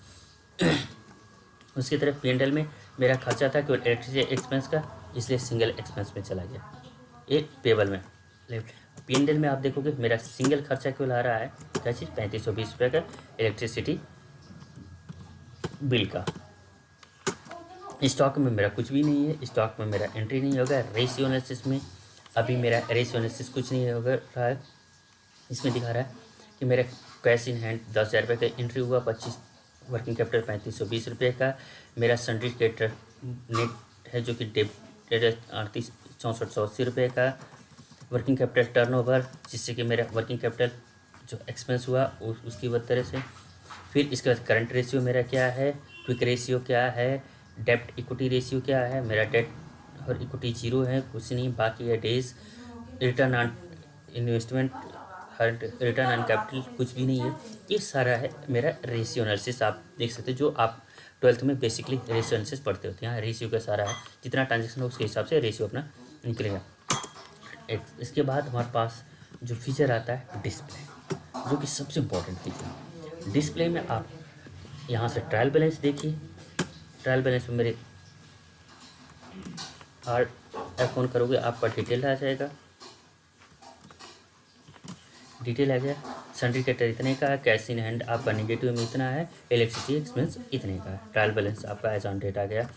Speaker 1: उसकी तरफ P&L में मेरा खर्चा था केवल इलेक्ट्रिसिटी एक्सपेंस का, इसलिए सिंगल एक्सपेंस में चला गया। ये पेबल में P&L में आप देखोगे मेरा सिंगल खर्चा केवल आ रहा है क्या चीज़ 3520 रुपये का इलेक्ट्रिसिटी बिल का। स्टॉक में मेरा कुछ भी नहीं है, स्टॉक में मेरा एंट्री नहीं होगा। रेशियो एनालिसिस में अभी मेरा रेशियो एनालिसिस कुछ नहीं होगा रहा है। इसमें दिखा रहा है कि मेरा कैश इन हैंड 10,000 रुपये का एंट्री हुआ, 25 वर्किंग कैपिटल 3520 रुपये का। मेरा सन्ड्री क्रेडिटर नेट है जो कि डेबिटेड है 38,6480 रुपये का। वर्किंग कैपिटल टर्नओवर, जिससे कि मेरा वर्किंग कैपिटल जो एक्सपेंस हुआ उसकी वह तरह से। फिर इसके बाद करंट रेशियो मेरा क्या है, क्विक रेशियो क्या है, डेब्ट इक्विटी रेशियो क्या है। मेरा डेट और इक्विटी जीरो है, कुछ नहीं, बाकी है days. Return on investment, return on capital कुछ भी नहीं है। ये सारा है मेरा रेशियो एनालिसिस। आप देख सकते हैं जो आप 12th में बेसिकली रेशियो एनालिसिस पढ़ते होते हैं। यहाँ रेशियो का सारा है, जितना ट्रांजेक्शन हो उसके हिसाब से रेशियो अपना निकलेगा। इसके बाद हमारे पास जो फीचर आता है डिस्प्ले, जो कि सबसे इम्पोर्टेंट फीचर। डिस्प्ले में आप यहाँ से ट्रायल बैलेंस देखिए। ट्रायल बैलेंस में मेरे ऑन करोगे आपका डिटेल आ जाएगा। डिटेल आ गया, सन्ड्री क्रेडिटर इतने का है, कैश इन हैंड आपका नेगेटिव में इतना है, इलेक्ट्रिसिटी एक्सपेंस इतने का है। ट्रायल बैलेंस आपका एज ऑन डेट आ गया।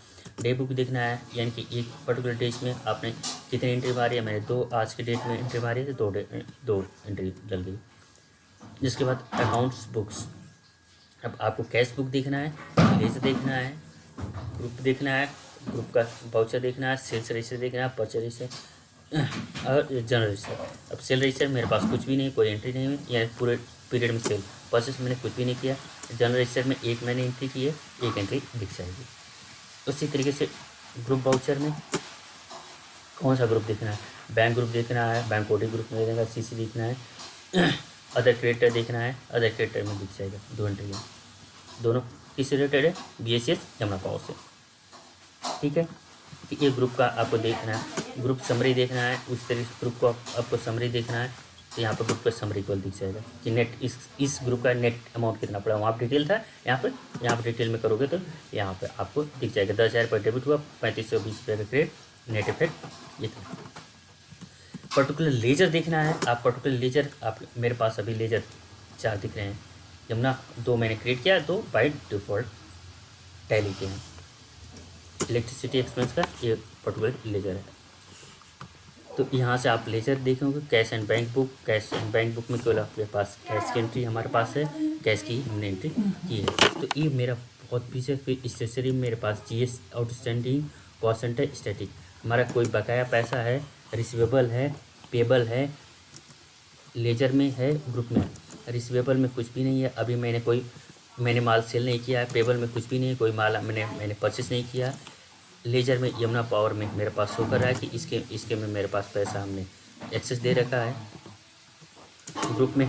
Speaker 1: डे बुक देखना है, यानी कि एक पर्टिकुलर डेज में आपने कितनी एंट्री मारी है। मैंने 2 आज के डेट में एंट्री मारी है तो 2 एंट्री डल गई। जिसके बाद अकाउंट्स बुक्स, अब आपको कैश बुक देखना है, लेजर देखना है, ग्रुप देखना है, ग्रुप का वाउचर देखना है, सेल्स रजिस्टर देखना है, परचेज रजिस्टर और जनरल रजिस्टर। अब सेल रजिस्टर मेरे पास कुछ भी नहीं, कोई एंट्री नहीं हुई, यानी पूरे पीरियड में सेल। परचेज मैंने कुछ भी नहीं किया। जनरल रजिस्टर में एक मैंने एंट्री की है, एक एंट्री दिख जाएगी। उसी तरीके से ग्रुप वाउचर में कौन सा ग्रुप देखना है, बैंक ग्रुप देखना है, बैंक कोडी ग्रुप में देखना है, सीसी देखना है, अदर क्रेडिटर देखना है, अदर क्रेडिटर में दिख जाएगा 2 एंट्री है। दोनों किससे रिलेटेड है, BSES यमुना पावर से। ठीक है, कि ये ग्रुप का आपको देखना है, ग्रुप समरी देखना है, उस तरीके से ग्रुप को आपको समरी देखना है। तो यहाँ पर ग्रुप का समरी को दिख जाएगा कि नेट इस ग्रुप का नेट अमाउंट कितना पड़ा। वहाँ पर डिटेल था, यहाँ पर डिटेल में करोगे तो यहाँ पर आपको दिख जाएगा। 10,000 रुपये डेबिट हुआ, 3520 रुपये का क्रेडिट, नेट इफेक्ट ये था। पर्टिकुलर लेजर देखना है आप, पर्टिकुलर लेजर आप मेरे पास अभी लेजर 4 दिख रहे हैं। यमुना 2 मैंने क्रिएट किया, 2 बाय डिफ़ॉल्ट टैली के हैं। इलेक्ट्रिसिटी एक्सपेंस का ये पर्टिकुलर लेजर है। तो यहाँ से आप लेजर देखेंगे, cash and bank book. Cash and bank book में केवल आपके पास कैश की एंट्री हमारे पास है, कैश की हमने एंट्री की है। तो ये मेरा बहुत पीछे। फिर स्टेशनरी में मेरे पास GS outstanding, cost centre, static. हमारा कोई बकाया पैसा है, रिसीवेबल है, पेबल है, लेजर में है, ग्रुप में। रिसीवेबल में कुछ भी नहीं है, अभी मैंने माल सेल नहीं किया है। पेबल में कुछ भी नहीं है, कोई माल मैंने परचेस नहीं किया। लेजर में यमुना पावर में मेरे पास शो कर रहा है कि इसके में मेरे पास पैसा हमने एक्सेस दे रखा है। ग्रुप में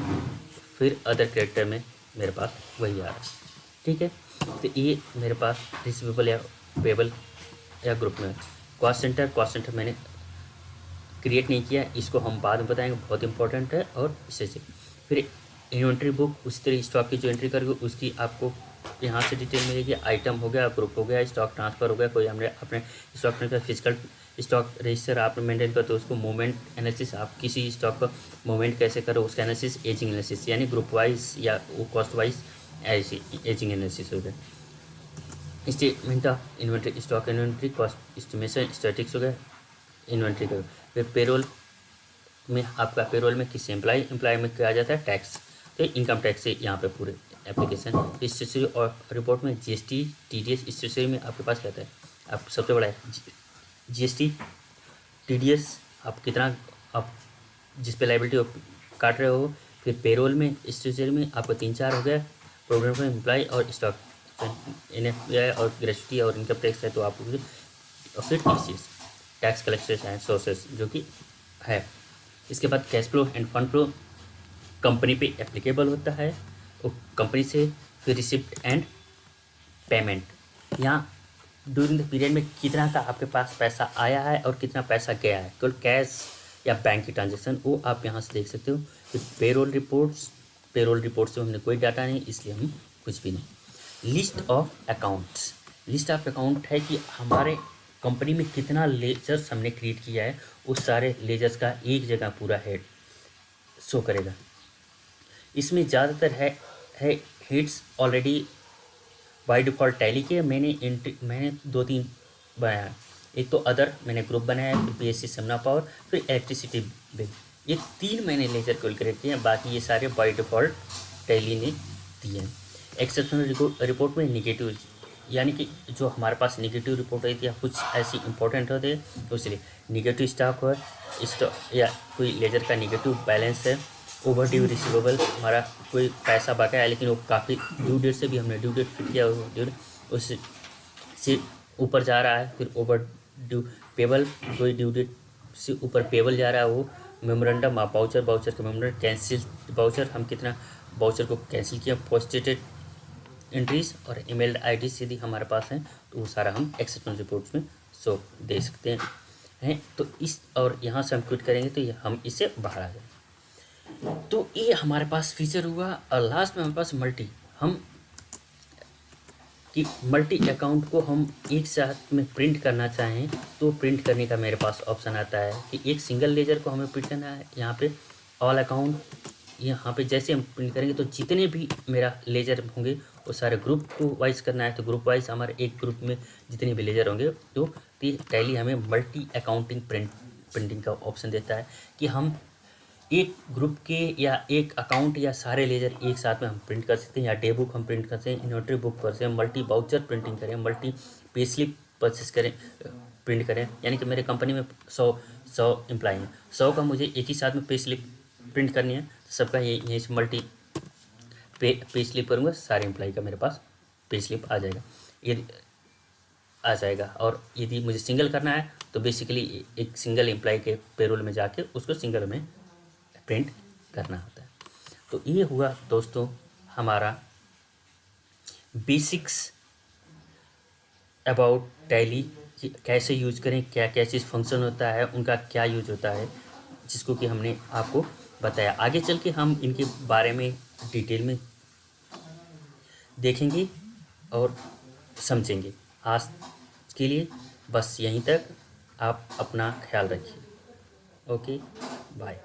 Speaker 1: फिर अदर क्रेडिटर में मेरे पास वही आ रहा है। ठीक है, तो ये मेरे पास रिसीवेबल या पेबल या ग्रुप में। कॉस्ट सेंटर मैंने क्रिएट नहीं किया, इसको हम बाद में बताएंगे, बहुत इंपॉर्टेंट है। और इससे फिर इन्वेंट्री बुक, उस तरह स्टॉक की जो एंट्री करोगे उसकी आपको यहाँ से डिटेल मिलेगी। आइटम हो गया, ग्रुप हो गया, स्टॉक ट्रांसफ़र हो गया, कोई हमने अपने stock transfer, physical stock register आपने मेंटेन कर, तो उसको मूवमेंट एनालिसिस, आप किसी स्टॉक का मूवमेंट कैसे करो उसका एनालिसिस, एजिंग एनालिसिस, यानी ग्रुप वाइज या कॉस्ट वाइज एजिंग एनालिसिस हो गया। Statement of inventory, stock inventory, cost estimation, statics हो गया, इन्वेंट्री का। फिर पेरोल में आपका पेरोल में किस एम्प्लॉय में किया जाता है टैक्स, तो इनकम टैक्स से यहाँ पे पूरे एप्लीकेशन। स्टेशनरी और रिपोर्ट में GST TDS। स्टेशनरी में आपके पास क्या है, आप सबसे बड़ा है GST TDS, आप कितना आप जिस पे लाइबिलिटी काट रहे हो। फिर पेरोल में स्टेशनरी में आपको 3-4 हो गया। प्रोग्राम में एम्प्लॉय और स्टॉक NFI और ग्रेजुटी और इनकम टैक्स है, तो आपको फिर TCS tax collection and sources जो कि है। इसके बाद cash flow end fund flow company पे एप्लीकेबल होता है, तो कंपनी से। फिर रिसिप्ट एंड पेमेंट, यहाँ ड्यूरिंग द पीरियड में कितना का आपके पास पैसा आया है और कितना पैसा गया है, केवल कैश या बैंक की ट्रांजेक्शन, वो आप यहाँ से देख सकते हो। फिर पेरोल रिपोर्ट्स में हमने कोई डाटा नहीं, इसलिए हम कुछ भी नहीं। List of accounts, list of account है कि हमारे कंपनी में कितना लेजर्स हमने क्रिएट किया है, उस सारे लेजर्स का एक जगह पूरा हेड शो करेगा। इसमें ज़्यादातर है heads already by default tally के। मैंने 2-3 बनाया। एक तो अदर मैंने ग्रुप बनाया है, फिर BSc समना पावर, फिर इलेक्ट्रिसिटी बिल। ये 3 मैंने लेजर कैलकुलेट किए हैं, बाकी ये सारे बाय डिफ़ॉल्ट टैली ने दिए हैं। एक्सेप्शनल रिपोर्ट में निगेटिव, यानी कि जो हमारे पास निगेटिव रिपोर्ट आई थी या कुछ ऐसी इंपॉर्टेंट होते हैं तो इसलिए निगेटिव स्टॉक हो, स्टॉक या कोई लेजर का निगेटिव बैलेंस है, ओवर ड्यू रिसीवेबल, हमारा कोई पैसा बकाया है लेकिन वो काफ़ी ड्यू डेट से भी हमने ड्यू डेट फिट किया, ड्यू उससे से ऊपर जा रहा है, फिर ओवर ड्यू पेबल, कोई ड्यू डेट से ऊपर पेबल जा रहा है, वो मेमोरेंडम ऑफ वाउचर, वाउचर का मेमोरेंडम, कैंसिल वाउचर, हम कितना वाउचर को कैंसिल किया, पोस्टेटेड एंट्रीज और ईमेल आईडी सीधी हमारे पास हैं, तो वो सारा हम एक्सेप्शनल रिपोर्ट्स में शो दे सकते हैं। तो इस और यहाँ से हम क्विट करेंगे तो ये हम इससे बाहर आ जाएंगे। तो ये हमारे पास फीचर हुआ। और लास्ट में हमारे पास मल्टी, हम कि मल्टी अकाउंट को हम एक साथ में प्रिंट करना चाहें तो प्रिंट करने का मेरे पास ऑप्शन आता है कि एक सिंगल लेजर को हमें प्रिंट करना है। यहाँ पे ऑल अकाउंट, यहाँ पे जैसे हम प्रिंट करेंगे तो जितने भी मेरा लेजर होंगे वो सारे ग्रुप को वाइज करना है, तो ग्रुप वाइज हमारे एक ग्रुप में जितने भी लेजर होंगे तो टैली हमें मल्टी अकाउंटिंग प्रिंटिंग का ऑप्शन देता है कि हम एक ग्रुप के या एक अकाउंट या सारे लेजर एक साथ में हम प्रिंट कर सकते हैं, या डे बुक हम प्रिंट कर सकते हैं, इन्वेंटरी बुक कर सकते हैं, मल्टी वाउचर प्रिंटिंग करें, मल्टी पे स्लिप परचेस करें, प्रिंट करें। यानी कि मेरे कंपनी में 100 एम्प्लॉई हैं, 100 का मुझे एक ही साथ में पे स्लिप प्रिंट करनी है, तो सबका यहीं से मल्टी पे स्लिप करूँगा, सारे एम्प्लॉई का मेरे पास पे स्लिप आ जाएगा, ये आ जाएगा। और यदि मुझे सिंगल करना है तो बेसिकली एक सिंगल एम्प्लॉई के पेरोल में जाके उसको सिंगल में प्रिंट करना होता है। तो ये हुआ दोस्तों हमारा बेसिक्स अबाउट टैली, कैसे यूज करें, क्या क्या चीज़ फंक्शन होता है, उनका क्या यूज होता है, जिसको कि हमने आपको बताया। आगे चल के हम इनके बारे में डिटेल में देखेंगे और समझेंगे। आज के लिए बस यहीं तक, आप अपना ख्याल रखिए। Okay, bye.